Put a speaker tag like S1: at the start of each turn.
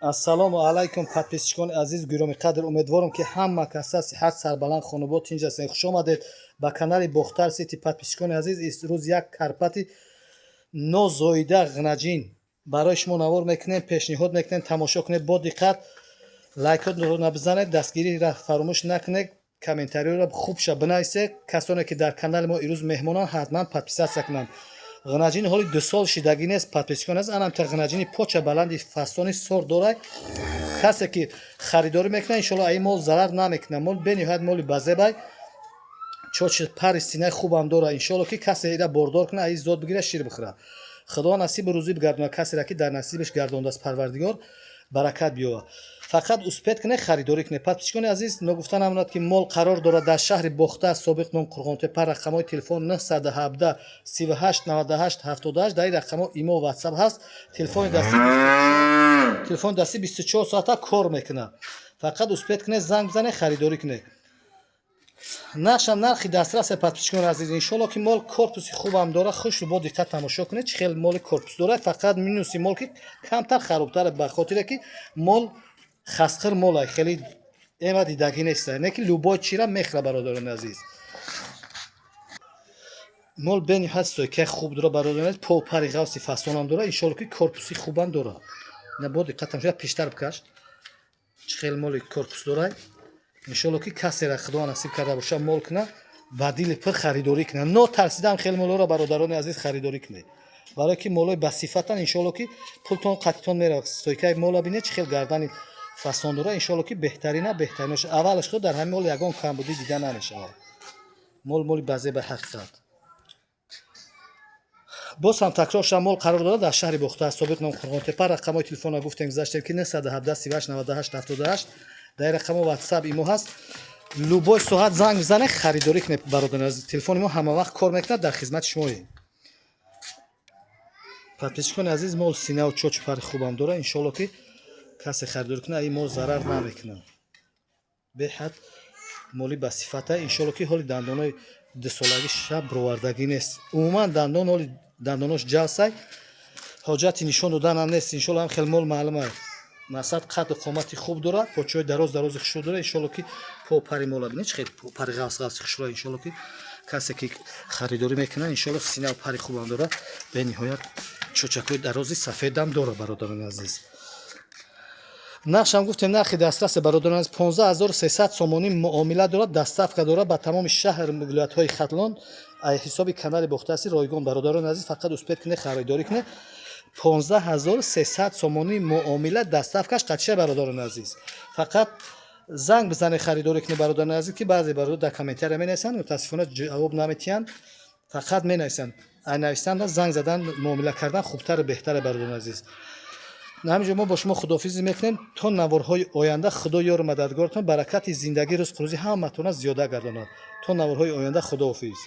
S1: ассалому алайкум подписчикони азиз гироми қадр, умедворам ки ҳама каса сиҳат сарбаланд хонобод инҷа ҳастед. хуш омадед ба канали Бохтар Сити. Подписчикони азиз, рӯз як карпати нозоида ғнаҷин барои шумо навор мекунем, пешниҳод мекунем. Тамошо кунед бо диққат, лайкотро набизанед, дастгириро фаромӯш накунед, комментариёро хубша бинависед. касоне ки дар канали мо ирӯз меҳмонанд, ҳатман подписатсия кунанд. ғнаҷини ҳоли 2 сол шидагӣ нест. подписчикони азиз, анамта ғнаҷини поча баланди фасони сор дорад. касе ки харидорӣ мекунад, иншоалло аи мол зарар намекунад. мол бениҳоят моли базебай, чочи пари синаи хубам дорад. иншоалло ки касе ида бордор кунад, аи зод бигирад, шир бихӯрад. худо насиб рӯзӣ бигардонад касеро ки дар насибиш гардондааст парвардигор, баракат биёрад. фақат успед кунед, харидорӣ кунед. подписчикони азиз, ногуфта намонад ки мол қарор дорад дар шаҳри Бохта, собиқ ном Қурғонтепа. рақамҳои телефон 917 38 98 78. дар ин рақамҳо имо ватсап ҳаст. телефони дастӣ 24 соата кор мекунад. фақат успед кунед, занг бизанед, харидорӣ кунед. нақшам нархи дастрас подписчикони азиз. иншоалло ки мол корпуси хубам дорад. хушрӯ бо диққат тамошо кунед чӣ хел моли корпус дорад. фақат минуси мол ки камтар харобтар, ба хотире ки мол хасқир молай, хеле эма дидагӣ нест. не ки любой чира мехра, бародарони азиз. мол бениҳоят стойкаи хуб дорад, бародарони азиз. по пари ғавси фасонам дорад. иншоалло ки корпуси хубам дорад. на бо диққат тамошо, пештар бикаш чӣ хел моли корпус дорад. иншоалло ки касера худо насиб карда боша мол кунад, ба дили пир харидорӣ кунад. но тарсидам хел молоро, бародарони азиз, харидорӣ кунед, барое ки молои басифатан. иншоалло ки пултон қатитон меравад. стойкаи мола бинед чӣ хел гардани фасон дорад. иншоалло ки беҳтарина беҳтаринаш. аввалаш худо дар ҳамин мол ягон камбудӣ дида намешавад. моли базеба ҳақиқат. боз ҳам такрор шуда, мол қарор дорад дар шаҳри Бохта, собиқ ном Қурғонтепа. рақамҳои телефонро гуфтем, гузаштем ки 917 38 98 78. дар ин рақамҳо ватсап имо ҳаст. любой соат занг бизанед, харидорӣ кунед, бародарони азиз. телефони мо ҳама вақт кор мекунад, дар хизмати шумоем. подписчикони азиз, мол синаву чочу пари хубам дорад. иншоалло ки касе харидорӣ кунад, аи мол зарар намекунад. беҳад моли ба сифата. иншоалло ки ҳоли дандонои дусолагӣ шаб бировардагӣ нест. умуман дандон ҳоли дандонош ҷалсай, ҳоҷати нишон доданам нест. иншоалло ҳам хел мол маълума. масад қадду қомати хуб дорад, почаҳои дарози хушрӯ дорад. иншоалло ки по пари мола бинед чӣ хел пари ғавси хушрӯ. иншоалло ки касе ки харидорӣ мекунад, иншоалло синаву пари хубам дорад. бениҳоят чочакҳои дарози сафедам дорад, бародарони азиз. нақшам гуфтем, нархи дастрас бародарони азиз, 15300 сомонӣ муомила дорад. доставка дорад ба тамоми шаҳр вилоятҳои хатлон. ҳисоби канали Бохтар Сити ройгон, бародарони азиз. фақат успед кунед, харидорӣ кунед. 15300 сомонӣ муомила, доставкаш қатиша, бародарони азиз. фақат занг бизанед, харидорӣ кунед, бародарони азиз, ки баъзе бародар дар комментария менависанд, мутаассифона ҷавоб наметиҳанд. фақат менависанд. ай нависанда занг задан, муомила кардан хубтару беҳтаре, бародарони азиз. ҳаминҷо мо бо шумо худоҳофизӣ мекунем то наворҳои оянда. худо ёру мададгортон, баракати зиндагӣ, ризқу рӯзӣ ҳаматона зиёда гардонад. то наворҳои оянда, худоҳофиз.